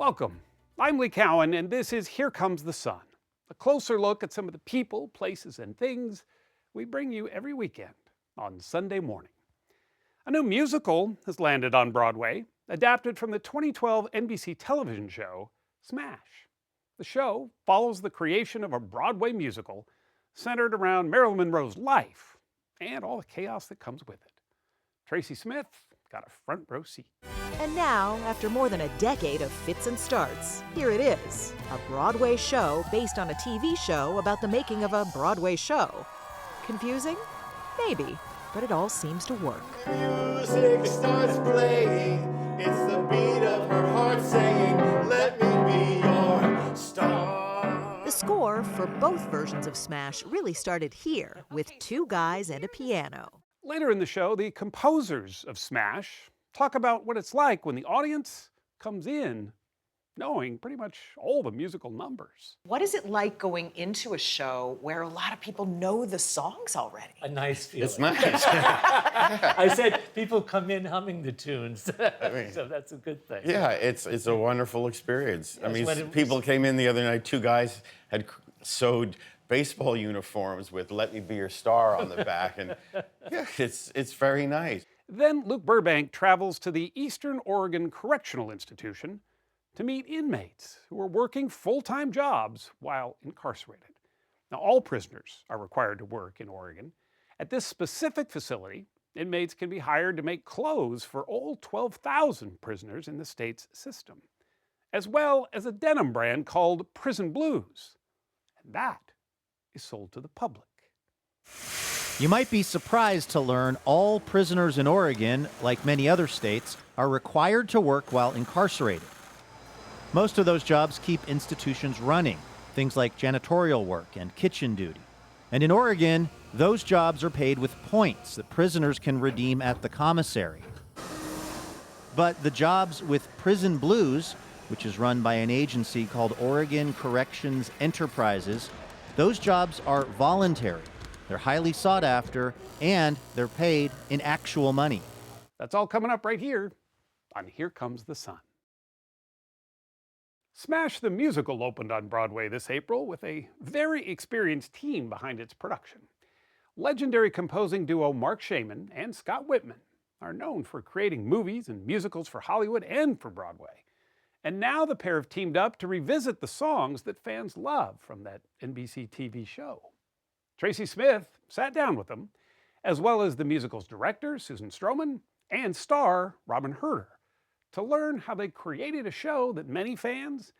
Welcome. I'm Lee Cowan, and this is Here Comes the Sun, a closer look at some of the people, places, and things we bring you every weekend on Sunday morning. A new musical has landed on Broadway, adapted from the 2012 NBC television show, Smash. The show follows the creation of a Broadway musical centered around Marilyn Monroe's life and all the chaos that comes with it. Tracy Smith got a front row seat. And now, after more than a decade of fits and starts, here it is, a Broadway show based on a TV show about the making of a Broadway show. Confusing? Maybe, but it all seems to work. Music starts playing, it's the beat of her heart saying, let me be your star. The score for both versions of Smash really started here, with two guys and a piano. Later in the show, the composers of Smash talk about what it's like when the audience comes in knowing pretty much all the musical numbers. What is it like going into a show where a lot of people know the songs already? A nice feeling. It's nice. I said people come in humming the tunes, so that's a good thing. Yeah, it's a wonderful experience. Yes, I mean, people came in the other night, two guys had sewed baseball uniforms with "Let Me Be Your Star" on the back, and yeah, it's very nice. Then Luke Burbank travels to the Eastern Oregon Correctional Institution to meet inmates who are working full-time jobs while incarcerated. Now, all prisoners are required to work in Oregon. At this specific facility, inmates can be hired to make clothes for all 12,000 prisoners in the state's system, as well as a denim brand called Prison Blues. And that is sold to the public. You might be surprised to learn all prisoners in Oregon, like many other states, are required to work while incarcerated. Most of those jobs keep institutions running, things like janitorial work and kitchen duty. And in Oregon, those jobs are paid with points that prisoners can redeem at the commissary. But the jobs with Prison Blues, which is run by an agency called Oregon Corrections Enterprises, those jobs are voluntary. They're highly sought after, and they're paid in actual money. That's all coming up right here on Here Comes the Sun. Smash the Musical opened on Broadway this April with a very experienced team behind its production. Legendary composing duo Marc Shaiman and Scott Wittman are known for creating movies and musicals for Hollywood and for Broadway. And now the pair have teamed up to revisit the songs that fans love from that NBC TV show. Tracy Smith sat down with them, as well as the musical's director, Susan Stroman, and star, Robin Herder, to learn how they created a show that many fans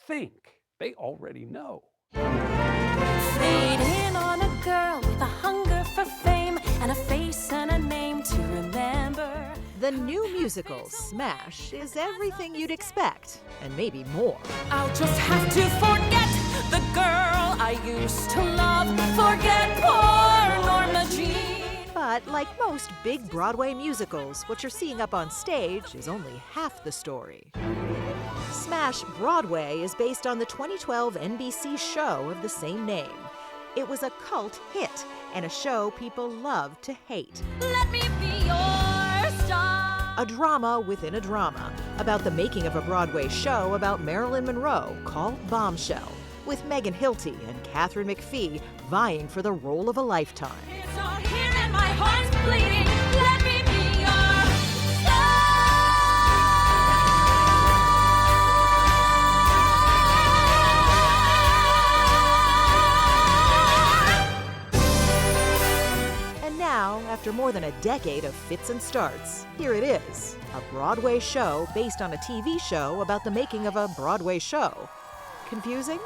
think they already know. Fade in on a girl with a hunger for fame and a face and a name to remember. The new musical, Smash, is everything you'd expect, and maybe more. I'll just have to forget the girl I used to love. Forget poor Norma Jean. But like most big Broadway musicals, what you're seeing up on stage is only half the story. Smash Broadway is based on the 2012 NBC show of the same name. It was a cult hit and a show people love to hate. Let me be your star. A drama within a drama about the making of a Broadway show about Marilyn Monroe called Bombshell, with Megan Hilty and Katharine McPhee vying for the role of a lifetime. It's all here and my heart's bleeding. Let me be your star. And now, after more than a decade of fits and starts, here it is, a Broadway show based on a TV show about the making of a Broadway show. Confusing?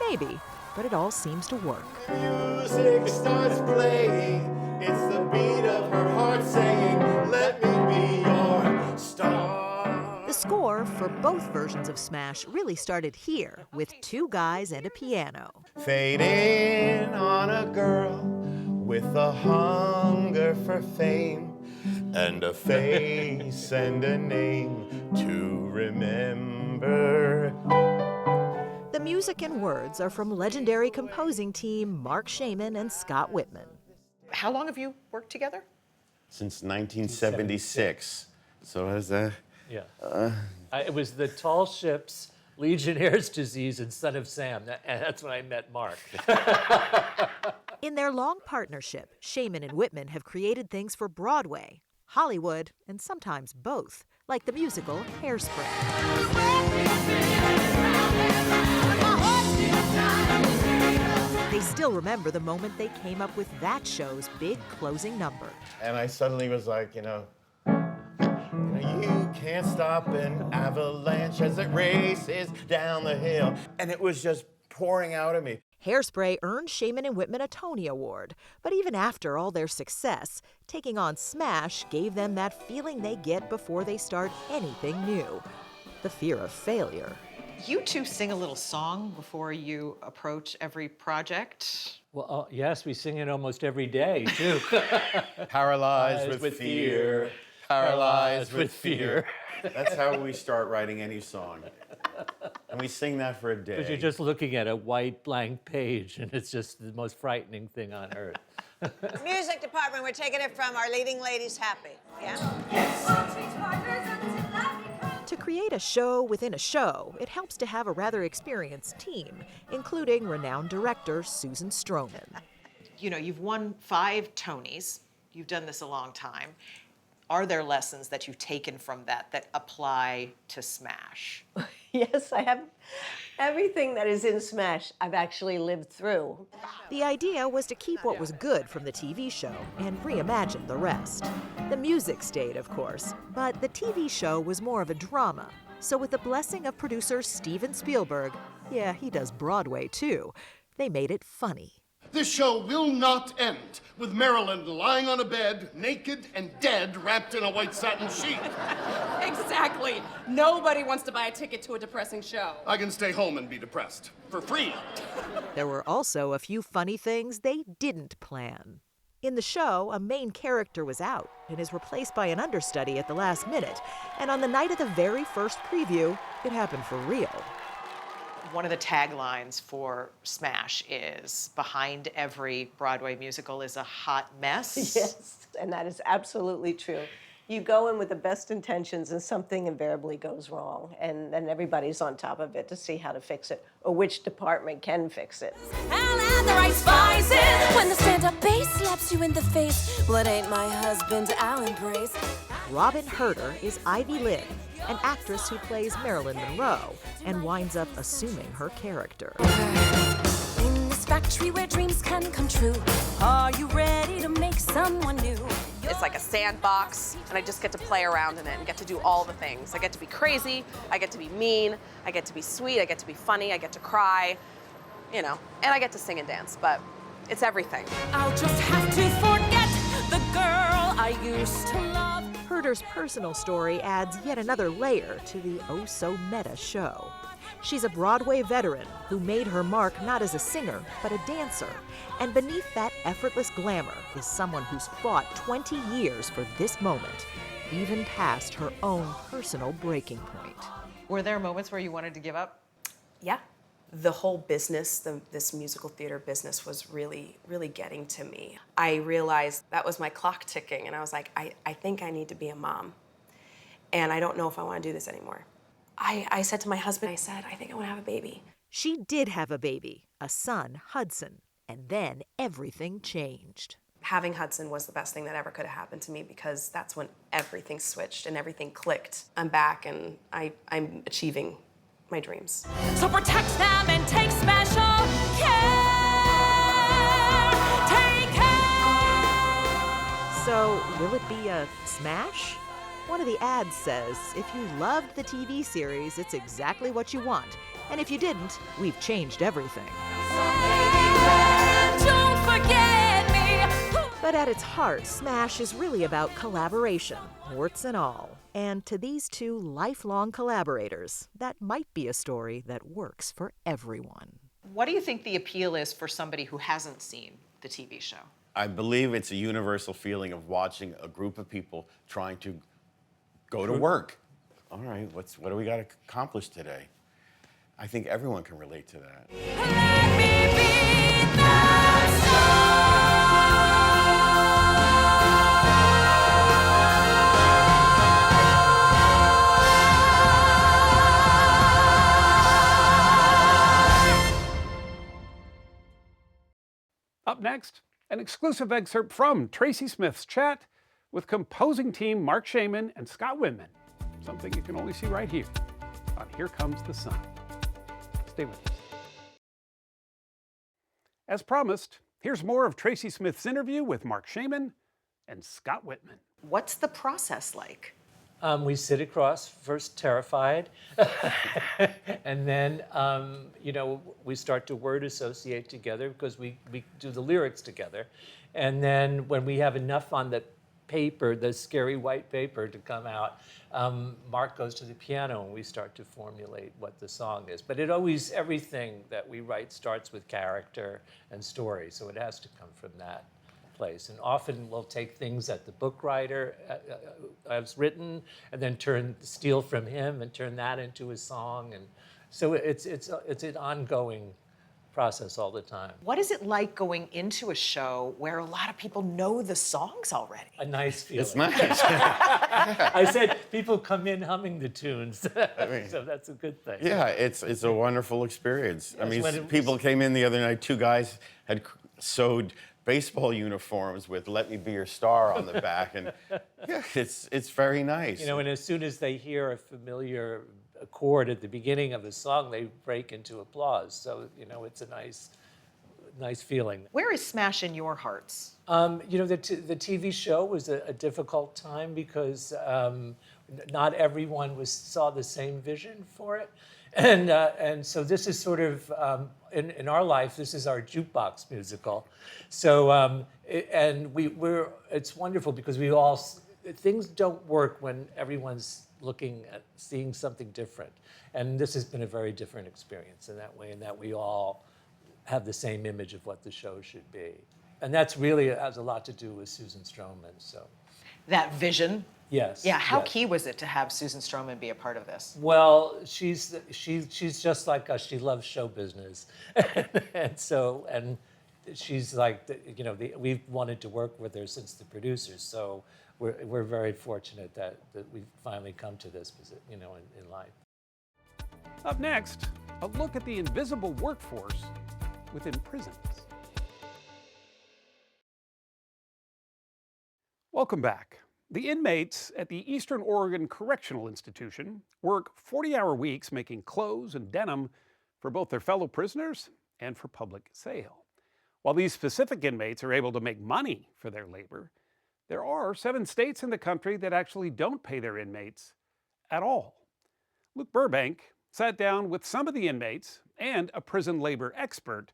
Maybe, but it all seems to work. Music starts playing, it's the beat of her heart saying, let me be your star. The score for both versions of Smash really started here, with two guys and a piano. Fade in on a girl with a hunger for fame and a face and a name to remember. The music and words are from legendary composing team Marc Shaiman and Scott Wittman. How long have you worked together? Since 1976. So has that Yeah. It was the tall ships, Legionnaire's disease, and Son of Sam. And that's when I met Mark. In their long partnership, Shaman and Whitman have created things for Broadway, Hollywood, and sometimes both, like the musical Hairspray. They still remember the moment they came up with that show's big closing number. And I suddenly was like, you can't stop an avalanche as it races down the hill. And it was just pouring out of me. Hairspray earned Shaman and Whitman a Tony Award, but even after all their success, taking on Smash gave them that feeling they get before they start anything new, the fear of failure. You two sing a little song before you approach every project. Well, yes, we sing it almost every day, too. Paralyzed with fear. Paralyzed with fear. That's how we start writing any song. And we sing that for a day. Because you're just looking at a white blank page, and it's just the most frightening thing on earth. Music department, we're taking it from our leading ladies happy. Yeah? To create a show within a show, it helps to have a rather experienced team, including renowned director Susan Stroman. You know, you've won 5 Tonys. You've done this a long time. Are there lessons that you've taken from that apply to Smash? Yes, I have. Everything that is in Smash, I've actually lived through. The idea was to keep what was good from the TV show and reimagine the rest. The music stayed, of course, but the TV show was more of a drama. So with the blessing of producer Steven Spielberg, yeah, he does Broadway too, they made it funny. This show will not end with Marilyn lying on a bed, naked and dead, wrapped in a white satin sheet. Exactly. Nobody wants to buy a ticket to a depressing show. I can stay home and be depressed for free. There were also a few funny things they didn't plan. In the show, a main character was out and is replaced by an understudy at the last minute. And on the night of the very first preview, it happened for real. One of the taglines for Smash is, behind every Broadway musical is a hot mess. Yes, and that is absolutely true. You go in with the best intentions and something invariably goes wrong, and then everybody's on top of it to see how to fix it, or which department can fix it. I'll add the right spices when the stand-up bass slaps you in the face. What ain't my husband, I'll embrace. Robin Herder is Ivy Lynn, an actress who plays Marilyn Monroe and winds up assuming her character. In this factory where dreams can come true, are you ready to make someone new? It's like a sandbox, and I just get to play around in it and get to do all the things. I get to be crazy, I get to be mean, I get to be sweet, I get to be funny, I get to cry, and I get to sing and dance, but it's everything. I'll just have to forget the girl I used to love. Herder's personal story adds yet another layer to the oh-so-meta show. She's a Broadway veteran who made her mark not as a singer, but a dancer. And beneath that effortless glamour is someone who's fought 20 years for this moment, even past her own personal breaking point. Were there moments where you wanted to give up? Yeah. The whole business, this musical theater business was really, really getting to me. I realized that was my clock ticking, and I was like, I think I need to be a mom. And I don't know if I want to do this anymore. I said to my husband, I think I want to have a baby. She did have a baby, a son, Hudson, and then everything changed. Having Hudson was the best thing that ever could have happened to me, because that's when everything switched and everything clicked. I'm back, and I'm achieving my dreams. So protect them and take special care. Take care. So, will it be a smash? One of the ads says, if you loved the TV series, it's exactly what you want. And if you didn't, we've changed everything. Don't forget me. But at its heart, Smash is really about collaboration, warts and all. And to these two lifelong collaborators, that might be a story that works for everyone. What do you think the appeal is for somebody who hasn't seen the TV show? I believe it's a universal feeling of watching a group of people trying to go to work. All right, what do we got to accomplish today? I think everyone can relate to that. Let me be that star. Up next, an exclusive excerpt from Tracy Smith's chat with composing team Mark Shaman and Scott Whitman. Something you can only see right here on Here Comes the Sun. Stay with us. As promised, here's more of Tracy Smith's interview with Mark Shaman and Scott Whitman. What's the process like? We sit across, first terrified, and then, we start to word associate together because we do the lyrics together. And then when we have enough on the paper, the scary white paper to come out, Mark goes to the piano and we start to formulate what the song is. But everything that we write starts with character and story, so it has to come from that place. And often we'll take things that the book writer has written and then steal from him and turn that into a song. And so it's an ongoing process all the time. What is it like going into a show where a lot of people know the songs already? A nice feeling. It's nice. I said people come in humming the tunes, so that's a good thing. Yeah, it's a wonderful experience. I Yes, mean, people came in the other night, two guys had sewed baseball uniforms with "Let Me Be Your Star" on the back, and yeah, it's very nice. And as soon as they hear a familiar chord at the beginning of the song, they break into applause. So, it's a nice feeling. Where is Smash in your hearts? The TV show was a difficult time because not everyone saw the same vision for it. And so this is sort of, in our life, this is our jukebox musical. So, it's wonderful because things don't work when everyone's looking at seeing something different. And this has been a very different experience in that way, in that we all have the same image of what the show should be. And that's really has a lot to do with Susan Stroman, so. That vision? Yes. Yeah, how yes. key was it to have Susan Stroman be a part of this? Well, she's just like us. She loves show business. and she's like, we've wanted to work with her since the producers, so we're very fortunate that we've finally come to this, in life. Up next, a look at the invisible workforce within prisons. Welcome back. The inmates at the Eastern Oregon Correctional Institution work 40-hour weeks making clothes and denim for both their fellow prisoners and for public sale. While these specific inmates are able to make money for their labor, there are 7 states in the country that actually don't pay their inmates at all. Luke Burbank sat down with some of the inmates and a prison labor expert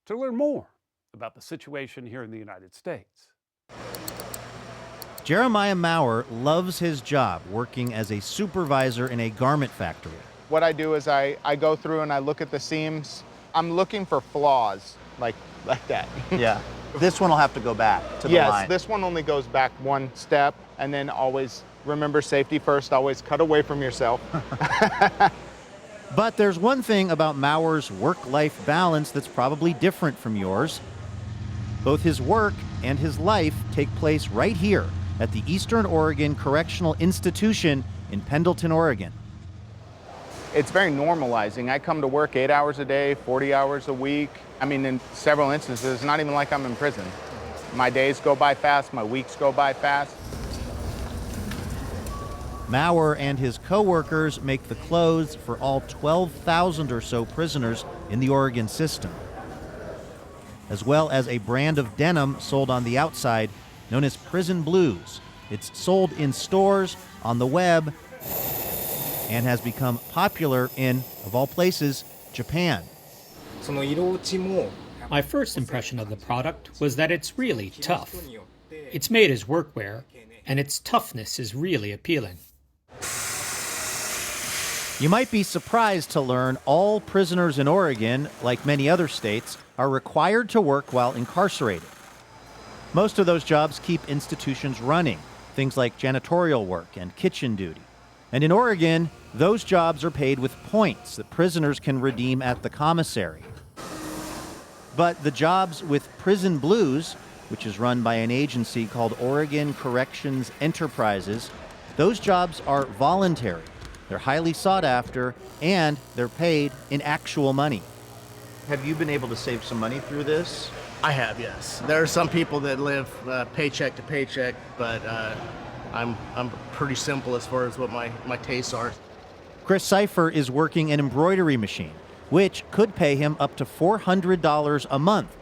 to learn more about the situation here in the United States. Jeremiah Maurer loves his job working as a supervisor in a garment factory. What I do is I go through and I look at the seams. I'm looking for flaws like that. Yeah. This one will have to go back to the line. Yes, this one only goes back one step, and then always remember safety first, always cut away from yourself. But there's one thing about Maurer's work-life balance that's probably different from yours. Both his work and his life take place right here at the Eastern Oregon Correctional Institution in Pendleton, Oregon. It's very normalizing. I come to work 8 hours a day, 40 hours a week. I mean, in several instances, it's not even like I'm in prison. My days go by fast, my weeks go by fast. Maurer and his co-workers make the clothes for all 12,000 or so prisoners in the Oregon system, as well as a brand of denim sold on the outside known as Prison Blues. It's sold in stores, on the web, and has become popular in, of all places, Japan. My first impression of the product was that it's really tough. It's made as workwear, and its toughness is really appealing. You might be surprised to learn all prisoners in Oregon, like many other states, are required to work while incarcerated. Most of those jobs keep institutions running, things like janitorial work and kitchen duty. And in Oregon, those jobs are paid with points that prisoners can redeem at the commissary. But the jobs with Prison Blues, which is run by an agency called Oregon Corrections Enterprises, those jobs are voluntary. They're highly sought after, and they're paid in actual money. Have you been able to save some money through this? I have, yes. There are some people that live paycheck to paycheck, but I'm pretty simple as far as what my tastes are. Chris Cipher is working an embroidery machine, which could pay him up to $400 a month.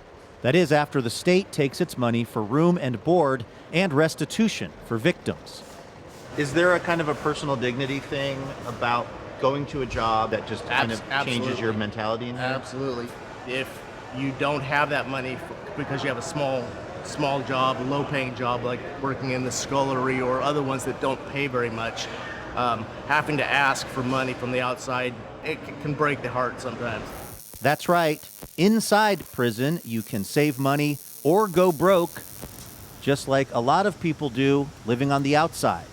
That is after the state takes its money for room and board and restitution for victims. Is there a kind of a personal dignity thing about going to a job that just kind of changes your mentality in there? Absolutely. If you don't have that money because you have a small job, a low-paying job like working in the scullery or other ones that don't pay very much, having to ask for money from the outside, it can break the heart sometimes. That's right. Inside prison, you can save money or go broke, just like a lot of people do living on the outside.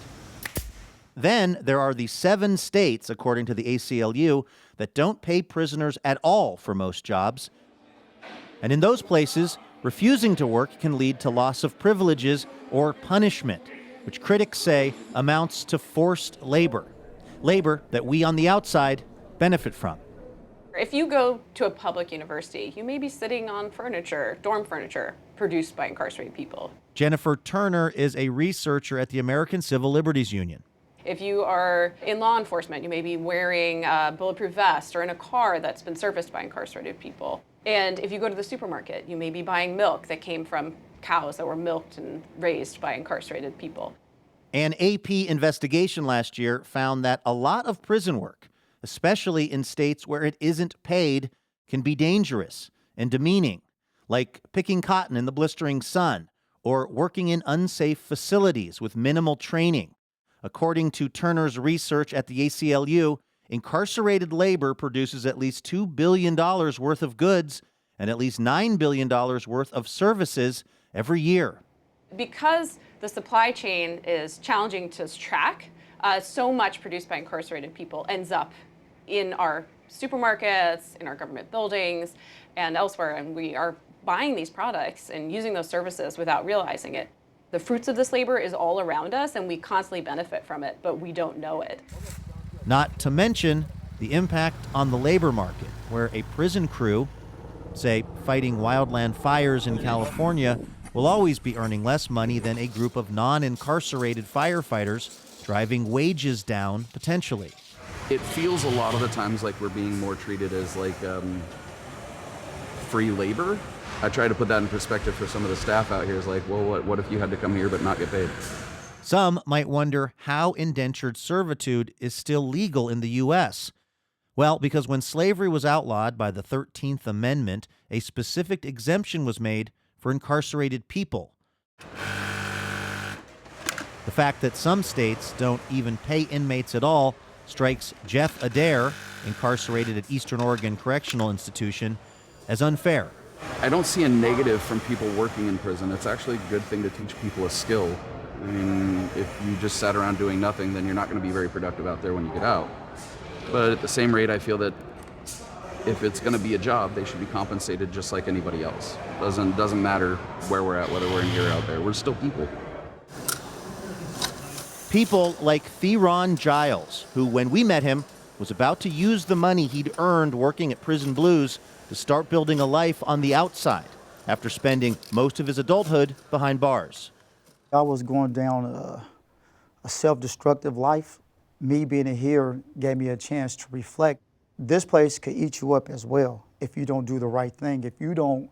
Then there are the 7 states, according to the ACLU, that don't pay prisoners at all for most jobs. And in those places, refusing to work can lead to loss of privileges or punishment, which critics say amounts to forced labor. Labor that we on the outside benefit from. If you go to a public university, you may be sitting on furniture, dorm furniture, produced by incarcerated people. Jennifer Turner is a researcher at the American Civil Liberties Union. If you are in law enforcement, you may be wearing a bulletproof vest or in a car that's been serviced by incarcerated people. And if you go to the supermarket, you may be buying milk that came from cows that were milked and raised by incarcerated people. An AP investigation last year found that a lot of prison work, especially in states where it isn't paid, can be dangerous and demeaning, like picking cotton in the blistering sun or working in unsafe facilities with minimal training. According to Turner's research at the ACLU, incarcerated labor produces at least $2 billion worth of goods and at least $9 billion worth of services every year. Because the supply chain is challenging to track, so much produced by incarcerated people ends up in our supermarkets, in our government buildings, and elsewhere, and we are buying these products and using those services without realizing it. The fruits of this labor is all around us, and we constantly benefit from it, but we don't know it. Not to mention the impact on the labor market, where a prison crew, say fighting wildland fires in California, will always be earning less money than a group of non-incarcerated firefighters, driving wages down potentially. It feels a lot of the times like we're being more treated as like free labor. I try to put that in perspective for some of the staff out here. Is like, well, what if you had to come here but not get paid? Some might wonder how indentured servitude is still legal in the U.S. Well, because when slavery was outlawed by the 13th Amendment, a specific exemption was made for incarcerated people. The fact that some states don't even pay inmates at all strikes Jeff Adair, incarcerated at Eastern Oregon Correctional Institution, as unfair. I don't see a negative from people working in prison. It's actually a good thing to teach people a skill. I mean, if you just sat around doing nothing, then you're not going to be very productive out there when you get out. But at the same rate, I feel that if it's going to be a job, they should be compensated just like anybody else. Doesn't matter where we're at, whether we're in here or out there. We're still people. People like Theron Giles, who, when we met him, was about to use the money he'd earned working at Prison Blues to start building a life on the outside after spending most of his adulthood behind bars. I was going down a self-destructive life. Me being here gave me a chance to reflect. This place could eat you up as well if you don't do the right thing, if you don't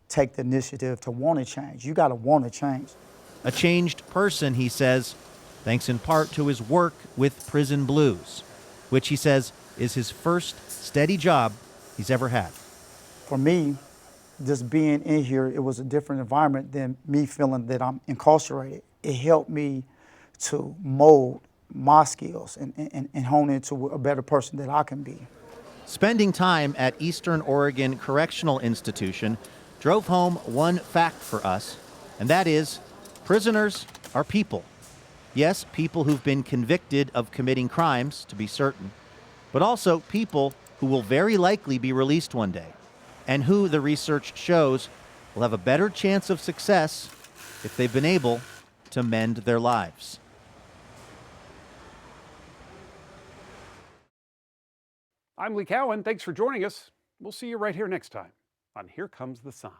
take the initiative to want to change. You got to want to change. A changed person, he says, thanks in part to his work with Prison Blues, which he says is his first steady job he's ever had. For me, just being in here, it was a different environment than me feeling that I'm incarcerated. It helped me to mold my skills and hone into a better person that I can be. Spending time at Eastern Oregon Correctional Institution drove home one fact for us, and that is prisoners are people. Yes, people who've been convicted of committing crimes, to be certain, but also people who will very likely be released one day, and who, the research shows, will have a better chance of success if they've been able to mend their lives. I'm Lee Cowan. Thanks for joining us. We'll see you right here next time on Here Comes the Sun.